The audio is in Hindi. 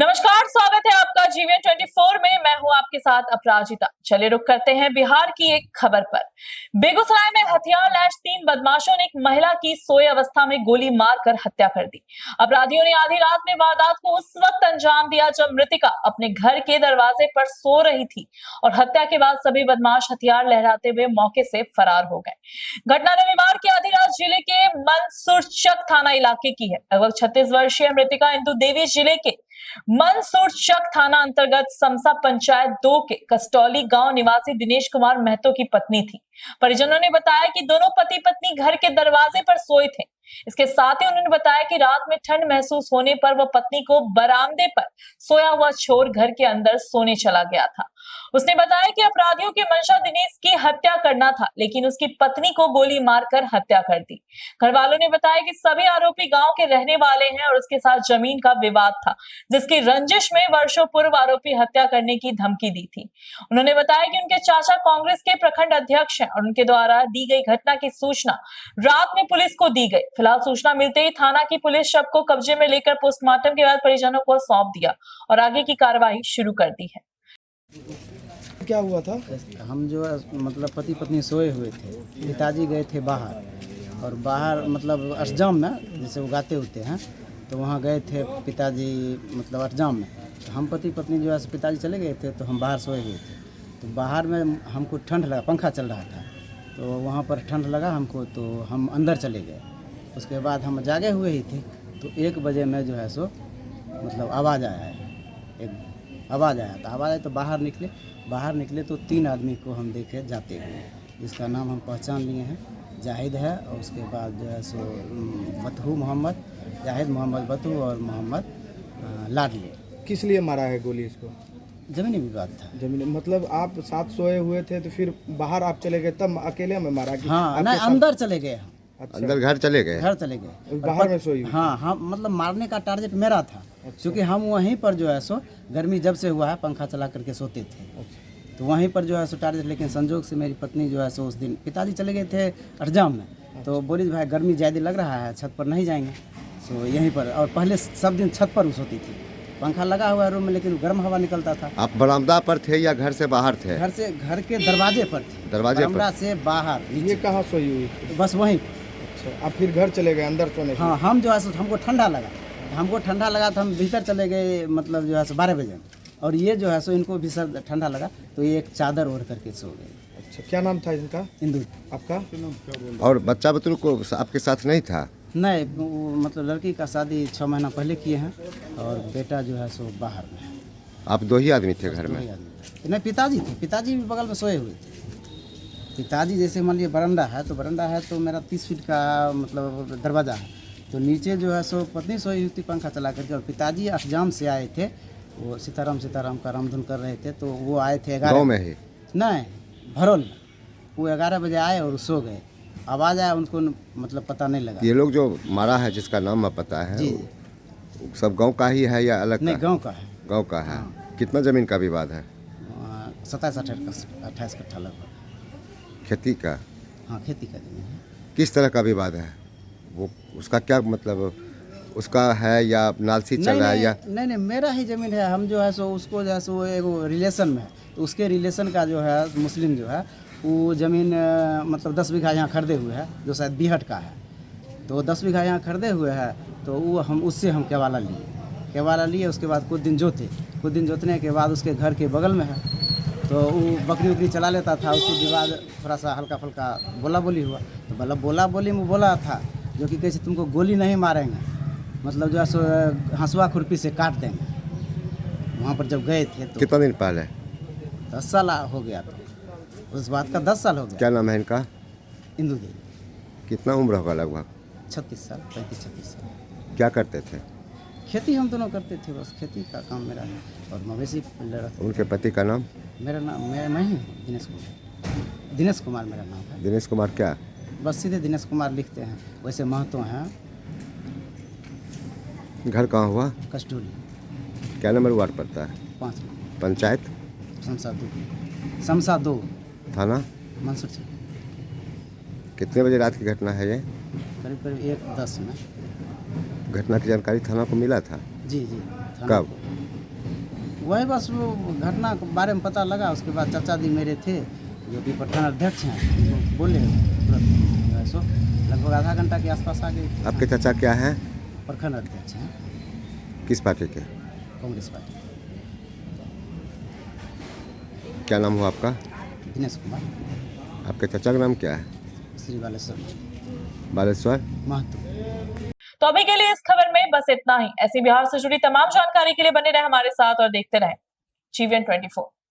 नमस्कार, स्वागत है आपका जीवन 24 में। मैं हूं आपके साथ अपराजिता। चलिए रुक करते हैं बिहार की एक खबर पर। बेगूसराय में हथियार लैस 3 बदमाशों ने एक महिला की सोए अवस्था में गोली मारकर हत्या कर दी। अपराधियों ने आधी रात में वारदात को उस वक्त अंजाम दिया जब मृतका अपने घर के दरवाजे पर सो रही थी और हत्या के बाद सभी बदमाश हथियार लहराते हुए मौके से फरार हो गए। घटना रविवार की आधी रात जिले के मंसूरचक थाना इलाके की है। लगभग 36 वर्षीय मृतका इंदु देवी जिले के मंसूरचक थाना अंतर्गत समसा पंचायत 2 के कस्टौली गांव निवासी दिनेश कुमार महतो की पत्नी थी। परिजनों ने बताया कि दोनों पति पत्नी घर के दरवाजे पर सोए थे। इसके साथ ही उन्होंने बताया कि रात में ठंड महसूस होने पर वह पत्नी को बरामदे पर सोया हुआ छोड़ घर के अंदर सोने चला गया था। उसने बताया कि अपराधियों की मंशा दिनेश की हत्या करना था, लेकिन उसकी पत्नी को गोली मारकर हत्या कर दी। घर वालों ने बताया कि सभी आरोपी गांव के रहने वाले हैं और उसके साथ जमीन का विवाद था, जिसकी रंजिश में वर्षों पूर्व आरोपी हत्या करने की धमकी दी थी। उन्होंने बताया कि उनके चाचा कांग्रेस के प्रखंड अध्यक्ष हैं और उनके द्वारा दी गई घटना की सूचना रात में पुलिस को दी गई। फिलहाल सूचना मिलते ही थाना की पुलिस शव को कब्जे में लेकर पोस्टमार्टम के बाद परिजनों को सौंप दिया और आगे की कार्रवाई शुरू कर दी है। क्या हुआ था? हम जो है मतलब पति पत्नी सोए हुए थे। पिताजी गए थे बाहर और बाहर मतलब अष्टजाम में जैसे उगाते होते हैं तो वहाँ गए थे पिताजी मतलब अष्टजाम में। तो हम पति पत्नी जो है पिताजी चले गए थे तो हम बाहर सोए हुए थे। तो बाहर में हमको ठंड लगा, पंखा चल रहा था तो वहाँ पर ठंड लगा हमको, तो हम अंदर चले गए। उसके बाद हम जागे हुए ही थे तो 1 बजे में जो है सो मतलब आवाज़ आया है, एक आवाज़ आया। तो आवाज़ आया तो बाहर निकले तो 3 आदमी को हम देखे जाते हुए, जिसका नाम हम पहचान लिए हैं, जाहिद है और उसके बाद जो है सो बतहू मोहम्मद, जाहिद मोहम्मद बतहू और मोहम्मद लाडले। किस लिए मारा है गोली इसको? ज़मीनी विवाद था। जमीन मतलब आप साथ सोए हुए थे तो फिर बाहर आप चले गए तब अकेले में मारा? हाँ नहीं, अंदर चले गए हम। अच्छा। अंदर घर चले गए? बाहर में सोई? हाँ, हम मतलब मारने का टारगेट मेरा था। अच्छा। क्योंकि हम वहीं पर जो है सो गर्मी जब से हुआ है पंखा चला करके सोते थे। अच्छा। तो वहीं पर जो है सो टारगेट, लेकिन संजोग से मेरी पत्नी जो है सो उस दिन पिताजी चले गए थे अष्टजाम में। अच्छा। तो बोली भाई गर्मी ज़्यादा लग रहा है, छत पर नहीं जाएंगे, तो यहीं पर। और पहले सब दिन छत पर सोती थी, पंखा लगा हुआ है रूम में लेकिन गर्म हवा निकलता था। आप बरामदा पर थे या घर से बाहर थे? घर के दरवाजे पर थे। दरवाजे पर से बाहर। ये कहाँ सोई हुई? बस वहीं। अच्छा, आप फिर घर चले गए अंदर सोने? हाँ, हम जो है सो हमको ठंडा लगा तो हम भीतर चले गए, मतलब जो है सो 12 बजे। और ये जो है सो इनको भी सर ठंडा लगा तो ये एक चादर ओढ़ करके सो गए। अच्छा, क्या नाम था इनका? इंदु। आपका? और बच्चा बतरू को आपके साथ नहीं था? नहीं, मतलब लड़की का शादी 6 महीना पहले किए हैं और बेटा जो है सो बाहर में है। आप 2 ही आदमी थे घर में? नहीं, पिताजी थे, पिताजी भी बगल में सोए हुए थे। पिताजी जैसे मान लिए बरंडा है तो मेरा 30 फीट का मतलब दरवाज़ा है, तो नीचे जो है सो पत्नी सोई हुई थी पंखा चला करके, और पिताजी अष्टजाम से आए थे, वो सीताराम का रामधुन कर रहे थे। तो वो आए थे 11 गाँव में ही? नहीं, भरोल में। वो 11 बजे आए और सो गए। आवाज़ आया, उनको मतलब पता नहीं लगा। ये लोग जो मारा है जिसका नाम में पता है जी, सब गांव का ही है या अलग? नहीं, गांव का है। गांव का है। कितना जमीन का विवाद है? 27-28 कट्ठा लगभग। खेती का? हाँ, खेती का जमीन है। किस तरह का विवाद है वो? उसका क्या मतलब, उसका है या नालसी चल रहा है या? नहीं, मेरा ही जमीन है। हम जो है सो उसको जो है सो एगो रिलेशन में है, तो उसके रिलेशन का जो है मुस्लिम जो है वो ज़मीन मतलब 10 बीघा यहाँ खरीदे हुए है, जो शायद बीहट का है। तो 10 बीघा यहाँ खरीदे हुए है, तो वो हम केवाला लिए। उसके बाद कुछ दिन जोतने के बाद उसके घर के बगल में है, तो वो बकरी चला लेता था। उसके विवाद थोड़ा सा हल्का फुल्का बोला बोली हुआ, तो मतलब बोला बोली में बोला था जो कि कैसे तुमको गोली नहीं मारेंगे, मतलब जो है सो हंसुआ खुरपी से काट देंगे। वहाँ पर जब गए थे तो कितना दिन पहले? 10 साल हो गया था, उस बात का 10 साल हो गया। क्या नाम है इनका? इंदु देवी। कितना उम्र होगा लगभग? 36 साल, 35-36 साल। क्या करते थे? खेती हम दोनों करते थे, बस खेती का काम मेरा है और मवेशी लड़ते। उनके पति का नाम? मैं ही हूँ, दिनेश कुमार मेरा नाम है। दिनेश कुमार क्या? बस सीधे दिनेश कुमार लिखते हैं, वैसे महतो हैं। घर कहाँ हुआ? कस्टोली। क्या नंबर वार्ड पड़ता है? 5 पंचायत? समसा 2 थाना? मंसूरचक। कितने बजे रात की घटना है ये? करीब 1:10 में। घटना की जानकारी थाना को मिला था? जी। कब? वही बस वो घटना के बारे में पता लगा। उसके बाद चाचा जी मेरे थे जो कि प्रखंड अध्यक्ष हैं, तो बोले तुरंत सो लगभग आधा घंटा के आसपास आ गए। आपके चाचा क्या हैं? प्रखंड अध्यक्ष हैं, किस पार्टी के? कांग्रेस पार्टी। क्या नाम हुआ आपका? दिनेश कुमार, आपके चाचा का नाम क्या है? श्री बालेश्वर बालेश्वर महतो। तो अभी के लिए इस खबर में बस इतना ही। ऐसी बिहार से जुड़ी तमाम जानकारी के लिए बने रहे हमारे साथ और देखते रहे GVN 24।